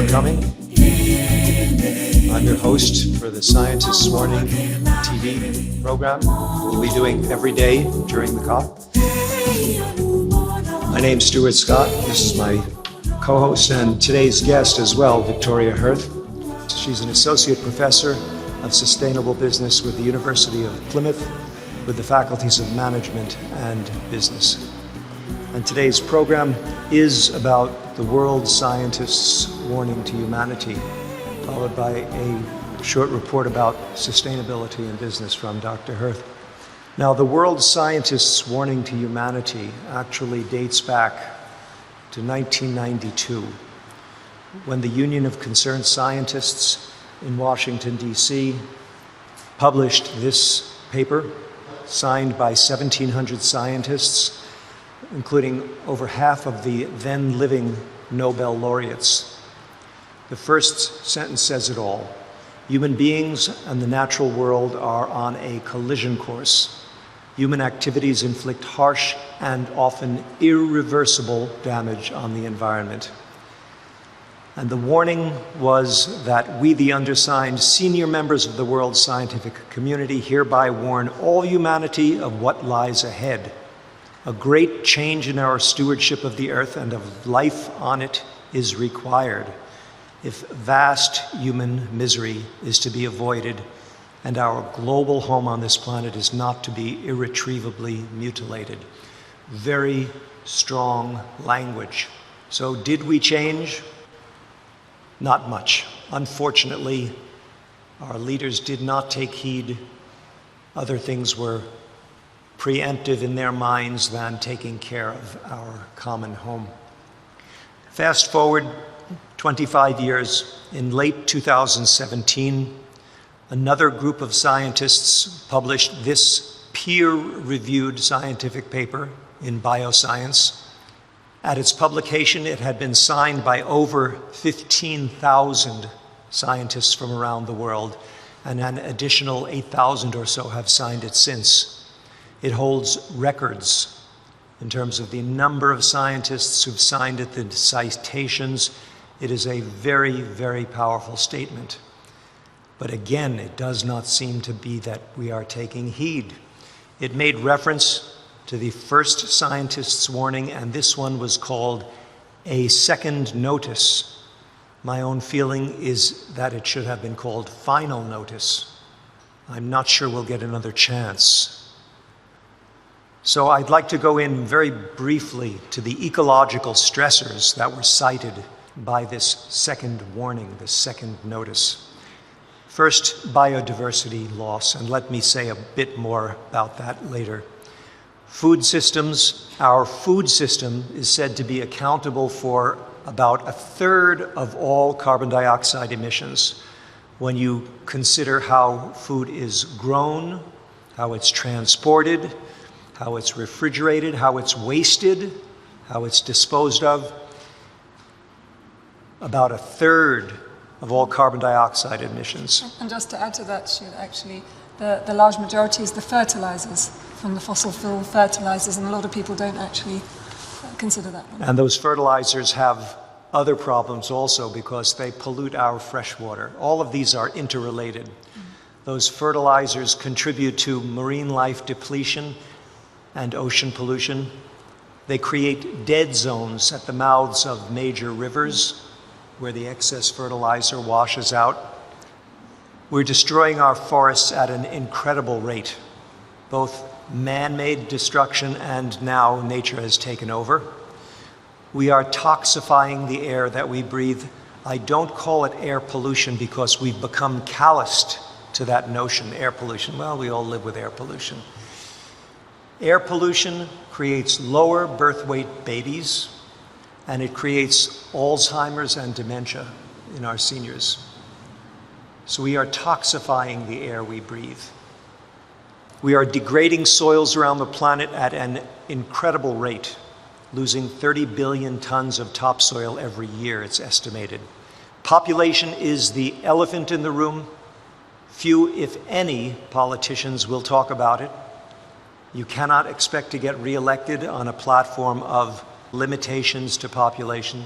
for coming. I'm your host for the Scientists Warning TV program we'll be doing every day during the COP. My name's Stuart Scott. This is my co-host and today's guest as well, Victoria Hirth. She's an associate professor of sustainable business with the University of Plymouth with the faculties of management and business. And today's program is about the world scientists' warning to humanity, followed by a short report about sustainability in business from Dr. Hirth. Now, the world scientists' warning to humanity actually dates back to 1992, when the Union of Concerned Scientists in Washington, D.C. published this paper, signed by 1,700 scientists, including over half of the then living Nobel laureates. The first sentence says it all. Human beings and the natural world are on a collision course. Human activities inflict harsh and often irreversible damage on the environment. And the warning was that we, the undersigned senior members of the world scientific community, hereby warn all humanity of what lies ahead. A great change in our stewardship of the earth and of life on it is required if vast human misery is to be avoided and our global home on this planet is not to be irretrievably mutilated. Very strong language. So did we change? Not much. Unfortunately, our leaders did not take heed. Other things were preemptive in their minds than taking care of our common home. Fast forward 25 years, in late 2017, another group of scientists published this peer-reviewed scientific paper in Bioscience. At its publication, it had been signed by over 15,000 scientists from around the world, and an additional 8,000 or so have signed it since. It holds records in terms of the number of scientists who've signed it, the citations. It is a very, very powerful statement. But again, it does not seem to be that we are taking heed. It made reference to the first scientist's warning, and this one was called a second notice. My own feeling is that it should have been called final notice. I'm not sure we'll get another chance. So I'd like to go in very briefly to the ecological stressors that were cited by this second warning, this second notice. First, biodiversity loss, and let me say a bit more about that later. Food systems. Our food system is said to be accountable for about a third of all carbon dioxide emissions when you consider how food is grown, how it's transported, how it's refrigerated, how it's wasted, how it's disposed of. About a third of all carbon dioxide emissions. And just to add to that, actually, the large majority is the fertilizers from the fossil fuel fertilizers, and a lot of people don't actually consider that one. And those fertilizers have other problems also because they pollute our fresh water. All of these are interrelated. Those fertilizers contribute to marine life depletion and ocean pollution. They create dead zones at the mouths of major rivers where the excess fertilizer washes out. We're destroying our forests at an incredible rate. Both man-made destruction and now nature has taken over. We are toxifying the air that we breathe. I don't call it air pollution because we've become calloused to that notion, air pollution. Well, we all live with air pollution. Air pollution creates lower birth weight babies, and it creates Alzheimer's and dementia in our seniors. So we are toxifying the air we breathe. We are degrading soils around the planet at an incredible rate, losing 30 billion tons of topsoil every year, it's estimated. Population is the elephant in the room. Few, if any, politicians will talk about it. You cannot expect to get reelected on a platform of limitations to population,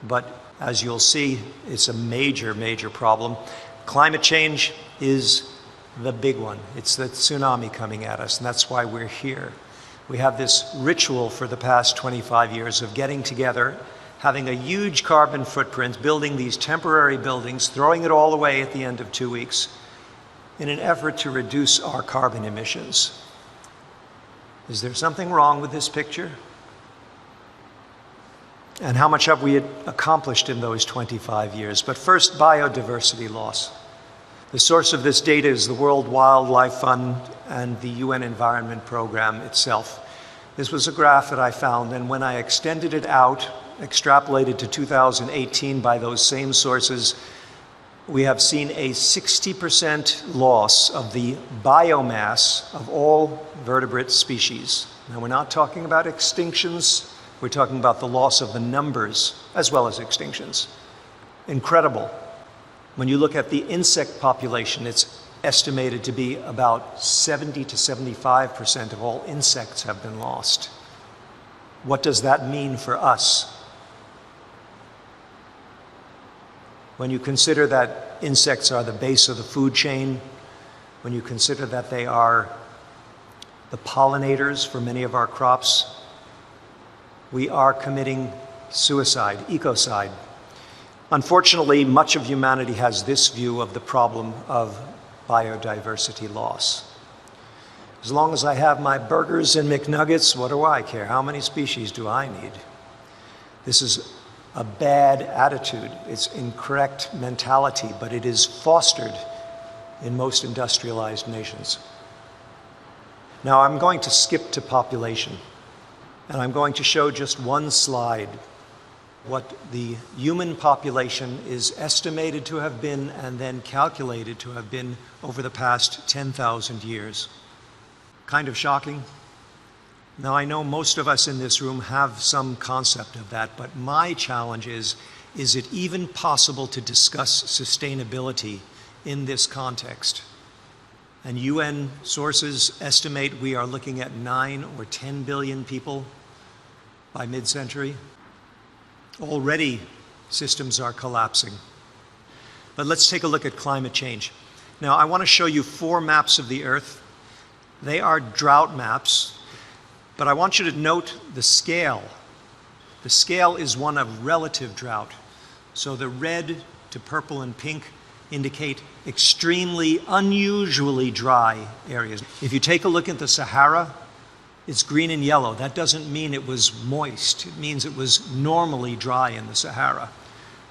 but As you'll see, it's a major, major problem. Climate change is the big one. It's the tsunami coming at us, and that's why we're here. We have this ritual for the past 25 years of getting together, having a huge carbon footprint, building these temporary buildings, throwing it all away at the end of 2 weeks in an effort to reduce our carbon emissions. Is there something wrong with this picture? And how much have we accomplished in those 25 years? But first, biodiversity loss. The source of this data is the World Wildlife Fund and the UN Environment Program itself. This was a graph that I found, and when I extended it out, extrapolated to 2018 by those same sources, we have seen a 60% loss of the biomass of all vertebrate species. Now, we're not talking about extinctions, we're talking about the loss of the numbers as well as extinctions. Incredible. When you look at the insect population, it's estimated to be about 70 to 75% of all insects have been lost. What does that mean for us? When you consider that insects are the base of the food chain, when you consider that they are the pollinators for many of our crops, we are committing suicide, ecocide. Unfortunately, much of humanity has this view of the problem of biodiversity loss. As long as I have my burgers and McNuggets, what do I care? How many species do I need? This is a bad attitude. It's incorrect mentality, but it is fostered in most industrialized nations. Now, I'm going to skip to population, and I'm going to show just one slide what the human population is estimated to have been and then calculated to have been over the past 10,000 years. Kind of shocking. Now, I know most of us in this room have some concept of that, but my challenge is it even possible to discuss sustainability in this context? And UN sources estimate we are looking at 9 or 10 billion people by mid-century. Already, systems are collapsing. But let's take a look at climate change. Now, I want to show you 4 maps of the Earth. They are drought maps, but I want you to note the scale. The scale is one of relative drought. So the red to purple and pink indicate extremely, unusually dry areas. If you take a look at the Sahara, it's green and yellow. That doesn't mean it was moist. It means it was normally dry in the Sahara.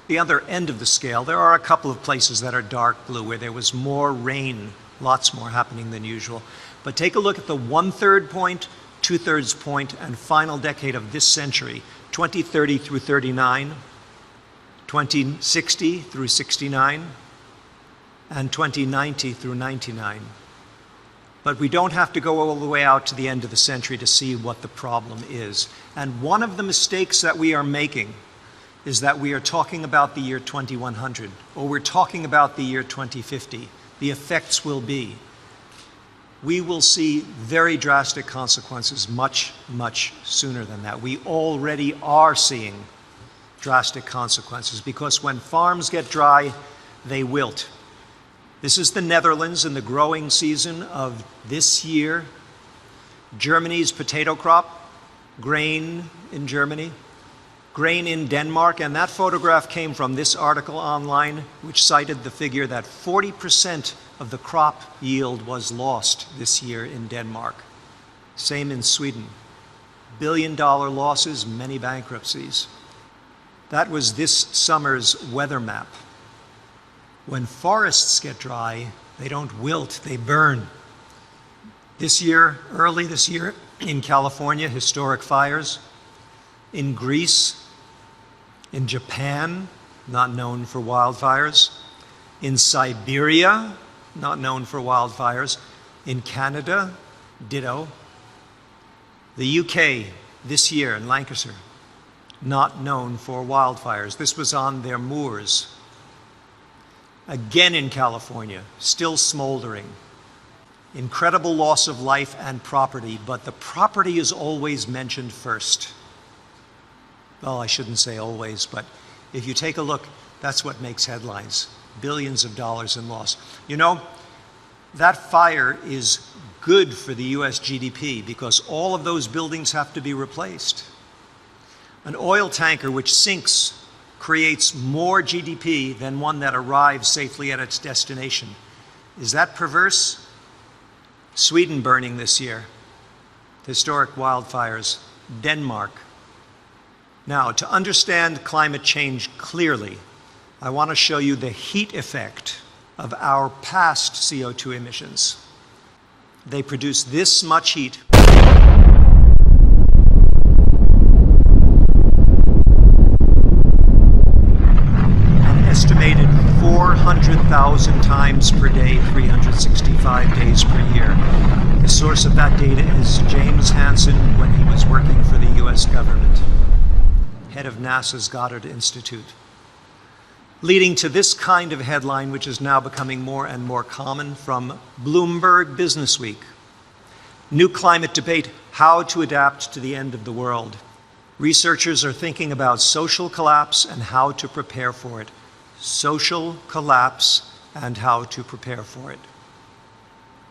The other end of the scale, there are a couple of places that are dark blue where there was more rain, lots more happening than usual. But take a look at the 1/3 point, 2/3 point, and final decade of this century, 2030 through 39, 2060 through 69, and 2090 through 99. But we don't have to go all the way out to the end of the century to see what the problem is. And one of the mistakes that we are making is that we are talking about the year 2100, or we're talking about the year 2050. The effects will be, we will see very drastic consequences much, much sooner than that. We already are seeing drastic consequences because when farms get dry, they wilt. This is the Netherlands in the growing season of this year. Germany's potato crop, grain in Germany, grain in Denmark, and that photograph came from this article online, which cited the figure that 40% of the crop yield was lost this year in Denmark. Same in Sweden. $billion losses, many bankruptcies. That was this summer's weather map. When forests get dry, they don't wilt, they burn. This year, early this year, in California, historic fires. In Greece, in Japan, not known for wildfires. In Siberia, not known for wildfires. In Canada, ditto. The UK, this year in Lancashire, not known for wildfires. This was on their moors. Again in California, still smoldering. Incredible loss of life and property, but the property is always mentioned first. Well, I shouldn't say always, but If you take a look, that's what makes headlines. Billions of dollars in loss. You know, that fire is good for the US GDP because all of those buildings have to be replaced. An oil tanker which sinks creates more GDP than one that arrives safely at its destination. Is that perverse? Sweden burning this year. Historic wildfires. Denmark. Now, to understand climate change clearly, I want to show you the heat effect of our past CO2 emissions. They produce this much heat. An estimated 400,000 times per day, 365 days per year. The source of that data is James Hansen when he was working for the US government, head of NASA's Goddard Institute. Leading to this kind of headline, which is now becoming more and more common from Bloomberg Businessweek. New climate debate, how to adapt to the end of the world. Researchers are thinking about social collapse and how to prepare for it. Social collapse and how to prepare for it.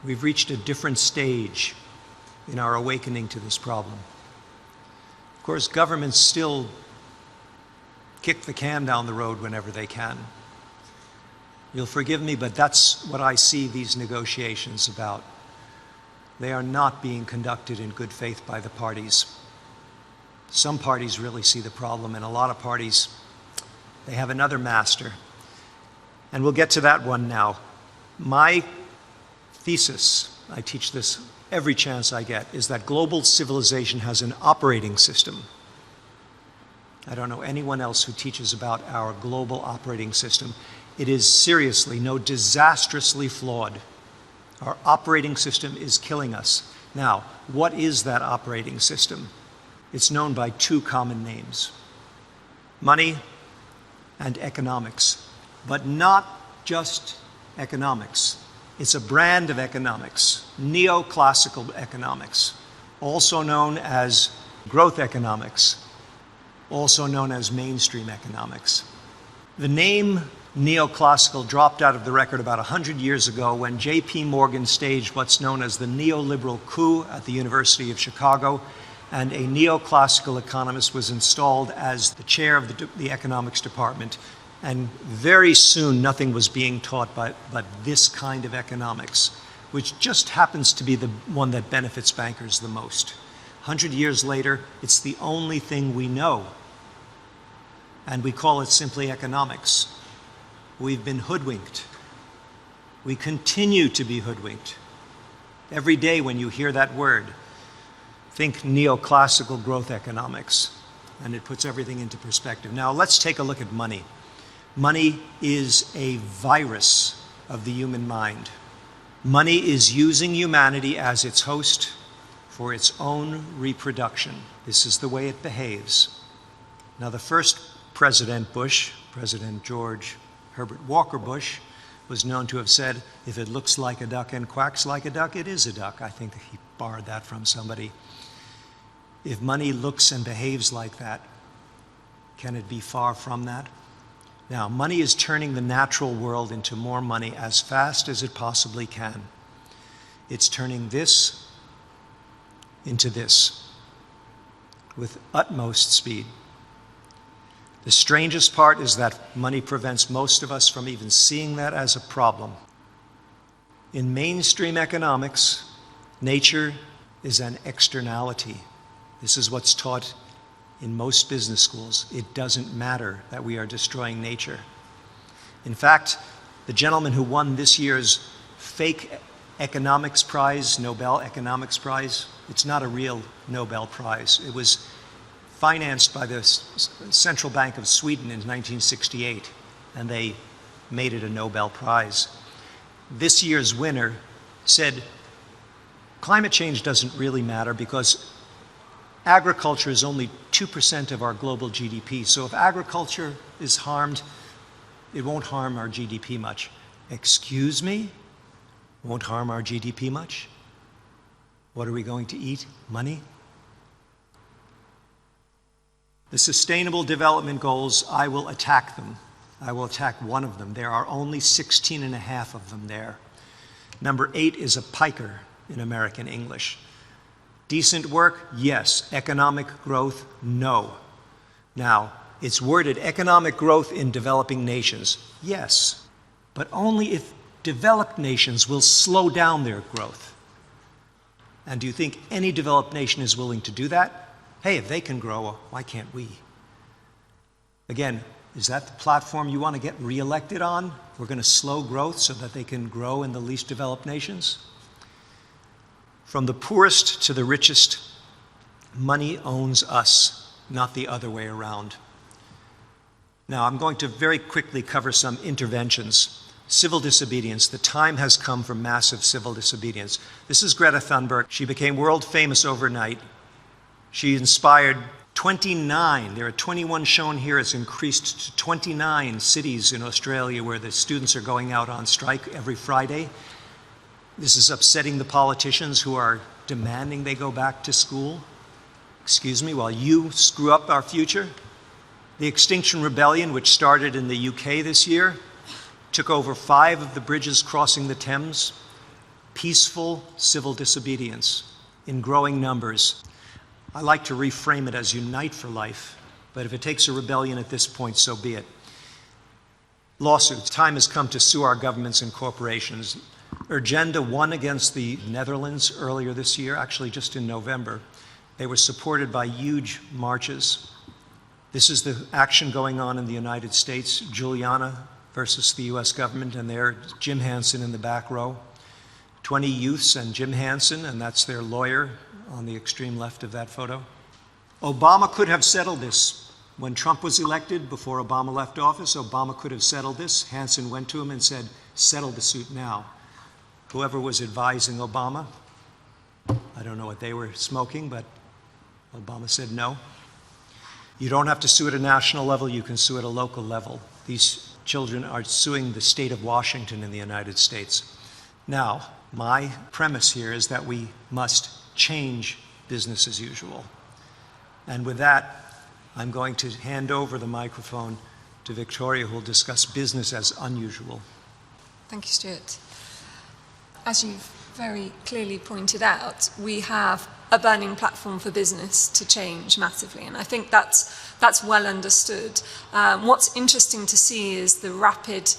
We've reached a different stage in our awakening to this problem. Of course, governments still kick the can down the road whenever they can. You'll forgive me, but that's what I see these negotiations about. They are not being conducted in good faith by the parties. Some parties really see the problem, and a lot of parties, they have another master. And we'll get to that one now. My thesis, I teach this every chance I get, is that global civilization has an operating system. I don't know anyone else who teaches about our global operating system. It is seriously, no, disastrously flawed. Our operating system is killing us. Now, what is that operating system? It's known by two common names: money and economics, but not just economics. It's a brand of economics, Neoclassical economics, also known as growth economics, also known as mainstream economics. The name Neoclassical dropped out of the record about 100 years ago when J.P. Morgan staged what's known as the neoliberal coup at the University of Chicago, and a neoclassical economist was installed as the chair of the economics department. And very soon, nothing was being taught but this kind of economics, which just happens to be the one that benefits bankers the most. 100 years later, it's the only thing we know, and we call it simply economics. We've been hoodwinked. We continue to be hoodwinked. Every day when you hear that word, think neoclassical growth economics, and it puts everything into perspective. Now let's take a look at money. Money is a virus of the human mind. Money is using humanity as its host for its own reproduction. This is the way it behaves. Now, the first President Bush, President George Herbert Walker Bush, was known to have said, if it looks like a duck and quacks like a duck, it is a duck. I think he borrowed that from somebody. If money looks and behaves like that, can it be far from that? Now, money is turning the natural world into more money as fast as it possibly can. It's turning this into this with utmost speed. The strangest part is that money prevents most of us from even seeing that as a problem. In mainstream economics, nature is an externality. This is what's taught in most business schools. It doesn't matter that we are destroying nature. In fact, the gentleman who won this year's fake economics prize, Nobel Economics Prize, it's not a real Nobel Prize. It was financed by the Central Bank of Sweden in 1968, and they made it a Nobel Prize. This year's winner said, climate change doesn't really matter because agriculture is only 2% of our global GDP. So if agriculture is harmed, it won't harm our GDP much. Excuse me? Won't harm our GDP much? What are we going to eat? Money? The Sustainable Development Goals, I will attack them. I will attack one of them. There are only 16 and a half of them there. Number 8 is a piker in American English. Decent work, yes. Economic growth, no. Now, it's worded economic growth in developing nations, yes, but only if developed nations will slow down their growth. And do you think any developed nation is willing to do that? Hey, if they can grow, why can't we? Again, is that the platform you want to get reelected on? We're going to slow growth so that they can grow in the least developed nations? From the poorest to the richest, money owns us, not the other way around. Now, I'm going to very quickly cover some interventions. Civil disobedience. The time has come for massive civil disobedience. This is Greta Thunberg. She became world famous overnight. She inspired 29, there are 21 shown here, it's increased to 29 cities in Australia where the students are going out on strike every Friday. This is upsetting the politicians who are demanding they go back to school. Excuse me, while you screw up our future. The Extinction Rebellion, which started in the UK this year, took over 5 of the bridges crossing the Thames. Peaceful civil disobedience in growing numbers. I like to reframe it as unite for life, but if it takes a rebellion at this point, so be it. Lawsuits. Time has come to sue our governments and corporations. Urgenda won against the Netherlands earlier this year, actually just in November. They were supported by huge marches. This is the action going on in the United States, Juliana versus the US government, and there, Jim Hansen in the back row. 20 youths and Jim Hansen, and that's their lawyer on the extreme left of that photo. Obama could have settled this. When Trump was elected, before Obama left office, Obama could have settled this. Hansen went to him and said, settle the suit now. Whoever was advising Obama, I don't know what they were smoking, but Obama said no. You don't have to sue at a national level, you can sue at a local level. These children are suing the state of Washington in the United States. Now, my premise here is that we must change business as usual. And with that, I'm going to hand over the microphone to Victoria, who will discuss business as unusual. Thank you, Stuart. As you've very clearly pointed out, we have a burning platform for business to change massively, and I think that's well understood. What's interesting to see is the rapid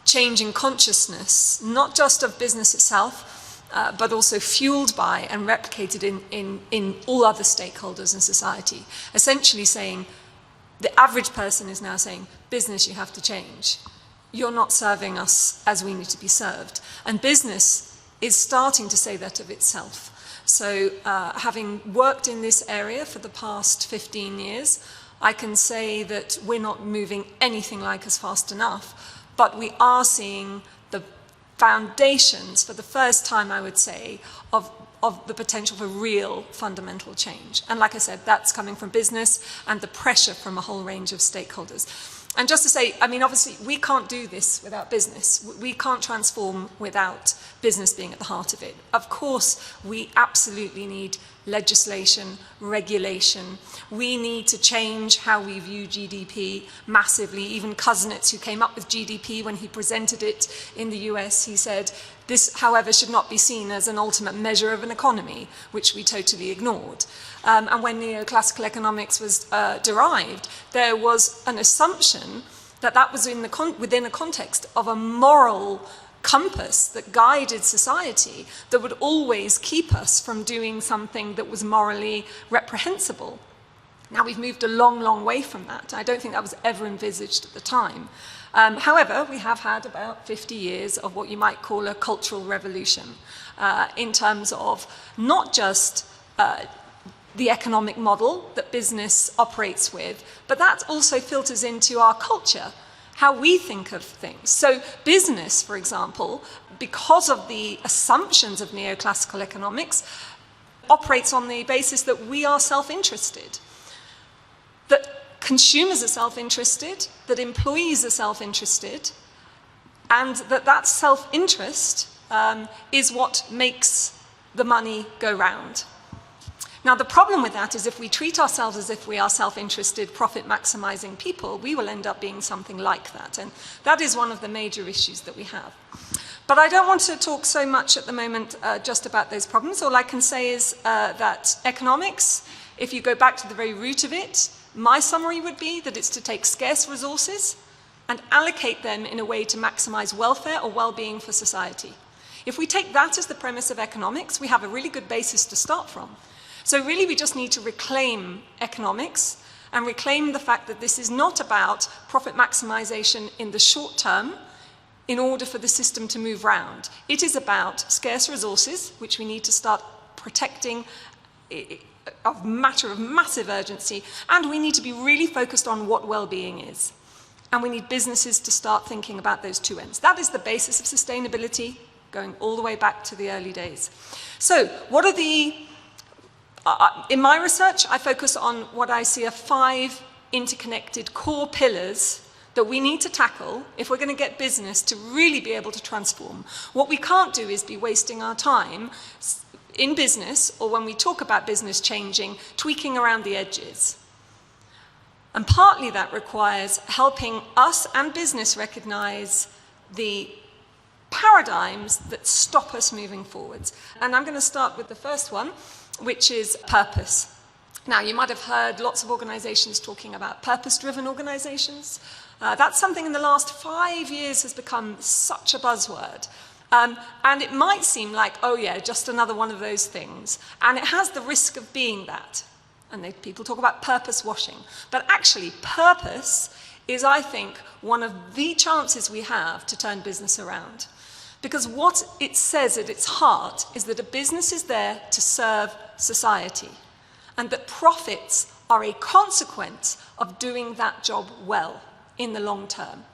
change in consciousness, not just of business itself, but also fueled by and replicated in all other stakeholders in society. Essentially saying, the average person is now saying, business, you have to change. You're not serving us as we need to be served. And business is starting to say that of itself. So having worked in this area for the past 15 years, I can say that we're not moving anything like as fast enough, but we are seeing the foundations for the first time, I would say, of the potential for real fundamental change. And like I said, that's coming from business and the pressure from a whole range of stakeholders. And just to say, I mean, obviously, we can't do this without business. We can't transform without business being at the heart of it. Of course, we absolutely need legislation, regulation. We need to change how we view GDP massively. Even Kuznets, who came up with GDP, when he presented it in the US, he said, this, however, should not be seen as an ultimate measure of an economy, which we totally ignored. And when neoclassical economics was derived, there was an assumption that that was within a context of a moral compass that guided society that would always keep us from doing something that was morally reprehensible. Now, we've moved a long, long way from that. I don't think that was ever envisaged at the time. However, we have had about 50 years of what you might call a cultural revolution in terms of not just the economic model that business operates with, but that also filters into our culture, how we think of things. So business, for example, because of the assumptions of neoclassical economics, operates on the basis that we are self-interested, that consumers are self-interested, that employees are self-interested, and that self-interest is what makes the money go round. Now, the problem with that is if we treat ourselves as if we are self-interested, profit-maximizing people, we will end up being something like that. And that is one of the major issues that we have. But I don't want to talk so much at the moment just about those problems. All I can say is that economics, if you go back to the very root of it, my summary would be that it's to take scarce resources and allocate them in a way to maximize welfare or well-being for society. If we take that as the premise of economics, we have a really good basis to start from. So really we just need to reclaim economics and reclaim the fact that this is not about profit maximization in the short term in order for the system to move round. It is about scarce resources, which we need to start protecting, a matter of massive urgency, and we need to be really focused on what well-being is. And we need businesses to start thinking about those two ends. That is the basis of sustainability, going all the way back to the early days. So, what are the... in my research, I focus on what I see are 5 interconnected core pillars that we need to tackle if we're going to get business to really be able to transform. What we can't do is be wasting our time in business, or when we talk about business changing, tweaking around the edges. And partly that requires helping us and business recognize the paradigms that stop us moving forwards. And I'm going to start with the first one, which is purpose. Now, you might have heard lots of organizations talking about purpose-driven organizations. That's something in the last 5 years has become such a buzzword. And it might seem like, oh yeah, just another one of those things. And it has the risk of being that. And people talk about purpose washing. But actually, purpose is, I think, one of the chances we have to turn business around. Because what it says at its heart is that a business is there to serve society, and that profits are a consequence of doing that job well in the long term.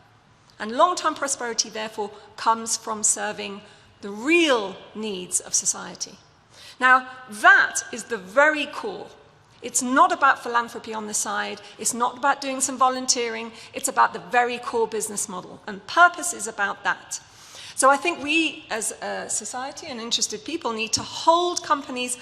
And long-term prosperity, therefore, comes from serving the real needs of society. Now, that is the very core. It's not about philanthropy on the side. It's not about doing some volunteering. It's about the very core business model. And purpose is about that. So I think we, as a society and interested people, need to hold companies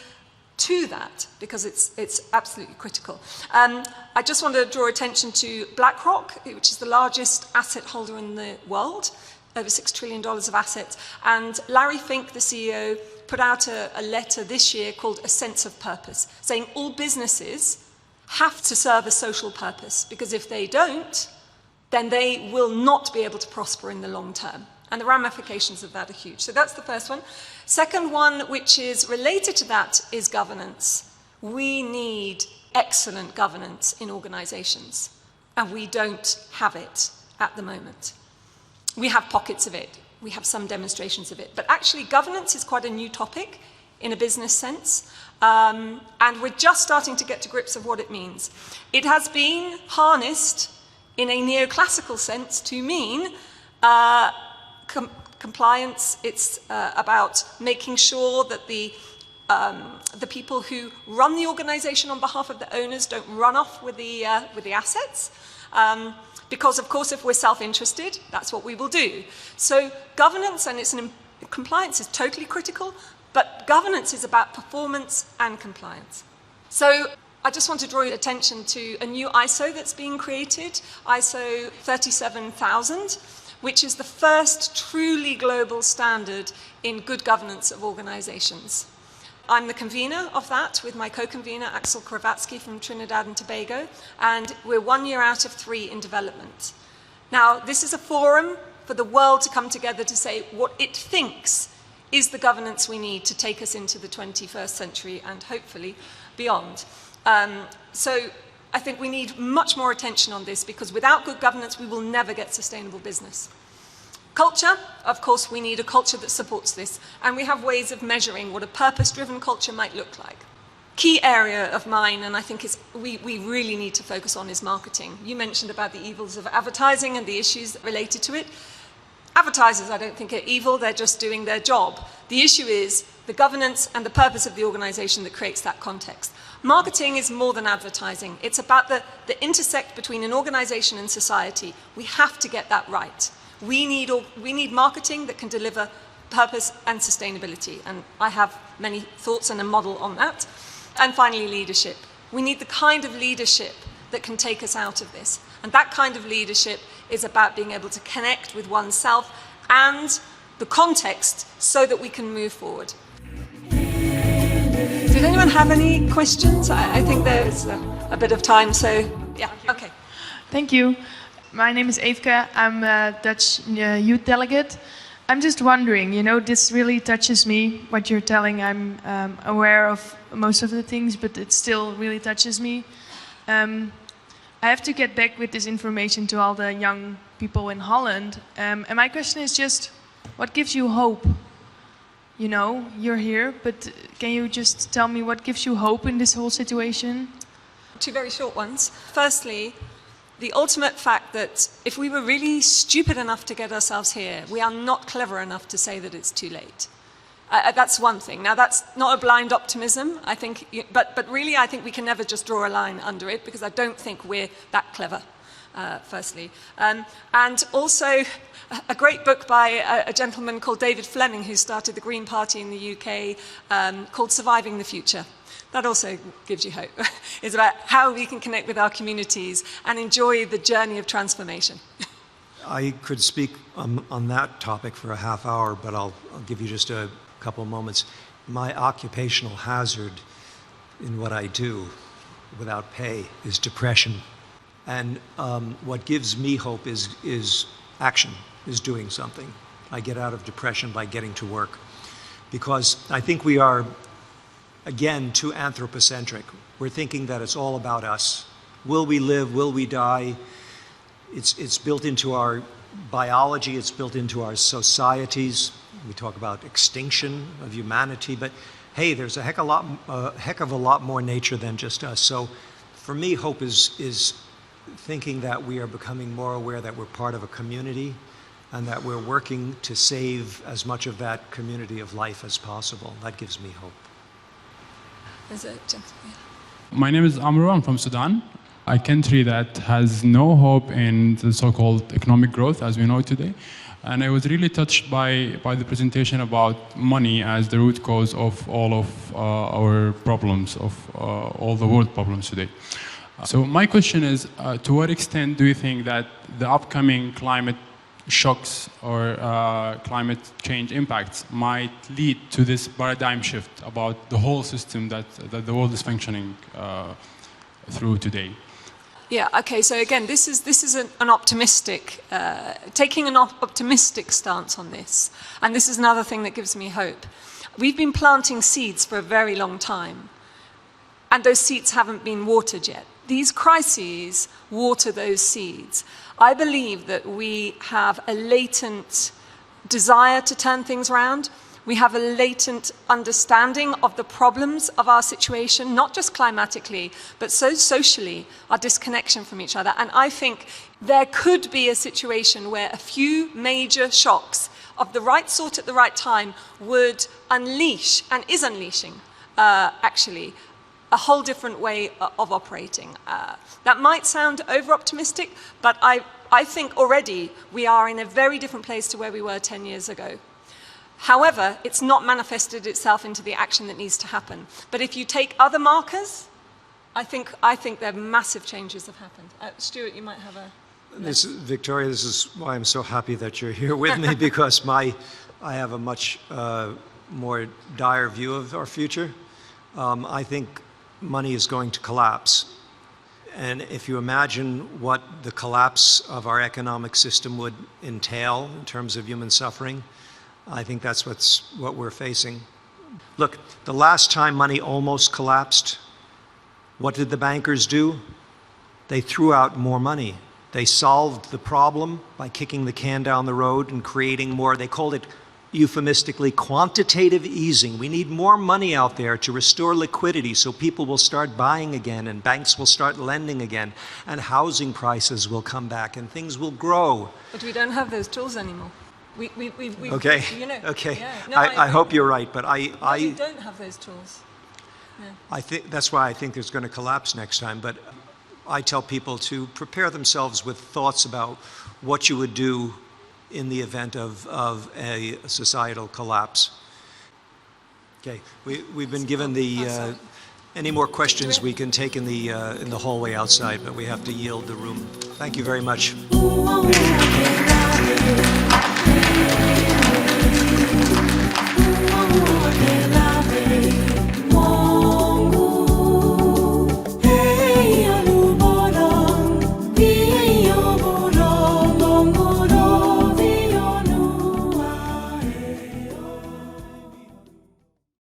to that, because it's absolutely critical. I just want to draw attention to BlackRock, which is the largest asset holder in the world, over $6 trillion of assets. And Larry Fink, the CEO, put out a letter this year called A Sense of Purpose, saying all businesses have to serve a social purpose, because if they don't, then they will not be able to prosper in the long term. And the ramifications of that are huge. So that's the first one. Second one, which is related to that, is governance. We need excellent governance in organizations, and we don't have it at the moment. We have pockets of it. We have some demonstrations of it. But actually, governance is quite a new topic in a business sense, and we're just starting to get to grips of what it means. It has been harnessed in a neoclassical sense to mean compliance. It's about making sure that the people who run the organization on behalf of the owners don't run off with the assets. Because, of course, if we're self-interested, that's what we will do. So governance and compliance is totally critical, but governance is about performance and compliance. So I just want to draw your attention to a new ISO that's being created, ISO 37000, which is the first truly global standard in good governance of organizations. I'm the convener of that with my co-convener, Axel Kravatsky from Trinidad and Tobago, and we're 1 year out of 3 in development. Now, this is a forum for the world to come together to say what it thinks is the governance we need to take us into the 21st century and hopefully beyond. So I think we need much more attention on this, because without good governance, we will never get sustainable business. Culture, of course, we need a culture that supports this, and we have ways of measuring what a purpose-driven culture might look like. Key area of mine, and I think we really need to focus on, is marketing. You mentioned about the evils of advertising and the issues related to it. Advertisers, I don't think, are evil, they're just doing their job. The issue is the governance and the purpose of the organization that creates that context. Marketing is more than advertising. It's about the intersect between an organization and society. We have to get that right. We need marketing that can deliver purpose and sustainability, and I have many thoughts and a model on that. And finally, leadership. We need the kind of leadership that can take us out of this. And that kind of leadership is about being able to connect with oneself and the context so that we can move forward. Did anyone have any questions? I think there's a bit of time, so yeah, okay. Thank you. My name is Evke. I'm a Dutch youth delegate. I'm just wondering, you know, this really touches me, what you're telling. I'm aware of most of the things, but it still really touches me. I have to get back with this information to all the young people in Holland. And my question is just, what gives you hope? You know, you're here, but can you just tell me what gives you hope in this whole situation? Two very short ones. Firstly, the ultimate fact that if we were really stupid enough to get ourselves here, we are not clever enough to say that it's too late. That's one thing. Now, that's not a blind optimism, I think, but really I think we can never just draw a line under it because I don't think we're that clever, firstly. And also, a great book by a gentleman called David Fleming, who started the Green Party in the UK, called Surviving the Future. That also gives you hope. It's about how we can connect with our communities and enjoy the journey of transformation. I could speak on that topic for a half hour, but I'll give you just a couple moments. My occupational hazard in what I do without pay is depression. And what gives me hope is action, is doing something. I get out of depression by getting to work. Because I think we are, again, too anthropocentric. We're thinking that it's all about us. Will we live? Will we die? It's built into our biology. It's built into our societies. We talk about extinction of humanity, but hey, there's a heck of a lot more nature than just us. So for me, hope is thinking that we are becoming more aware that we're part of a community and that we're working to save as much of that community of life as possible. That gives me hope. There's a gentleman. My name is Amro. I'm from Sudan, a country that has no hope in the so-called economic growth as we know it today. And I was really touched by the presentation about money as the root cause of all of our problems, of all the world problems today. So my question is, to what extent do you think that the upcoming climate shocks or climate change impacts might lead to this paradigm shift about the whole system that the world is functioning through today? Yeah, okay, so again, this is an optimistic, taking an optimistic stance on this. And this is another thing that gives me hope. We've been planting seeds for a very long time, and those seeds haven't been watered yet. These crises water those seeds. I believe that we have a latent desire to turn things around. We have a latent understanding of the problems of our situation, not just climatically, but so socially, our disconnection from each other. And I think there could be a situation where a few major shocks of the right sort at the right time would unleash, and is unleashing, actually, a whole different way of operating. That might sound over-optimistic, but I think already we are in a very different place to where we were 10 years ago. However, it's not manifested itself into the action that needs to happen. But if you take other markers, I think there are massive changes have happened. Stuart, you might have a... Victoria, this is why I'm so happy that you're here with me, because I have a much more dire view of our future. I think money is going to collapse. And if you imagine what the collapse of our economic system would entail in terms of human suffering, I think that's what we're facing. Look, the last time money almost collapsed, what did the bankers do? They threw out more money. They solved the problem by kicking the can down the road and creating more. They called it euphemistically quantitative easing. We need more money out there to restore liquidity so people will start buying again and banks will start lending again and housing prices will come back and things will grow. But we don't have those tools anymore. Okay. You know, okay. Yeah. No, I hope you're right, but we don't have those tools. Yeah. I think that's why I think it's going to collapse next time. But I tell people to prepare themselves with thoughts about what you would do in the event of a societal collapse. Okay, we've been given the Any more questions we can take in the hallway outside, but we have to yield the room. Thank you very much.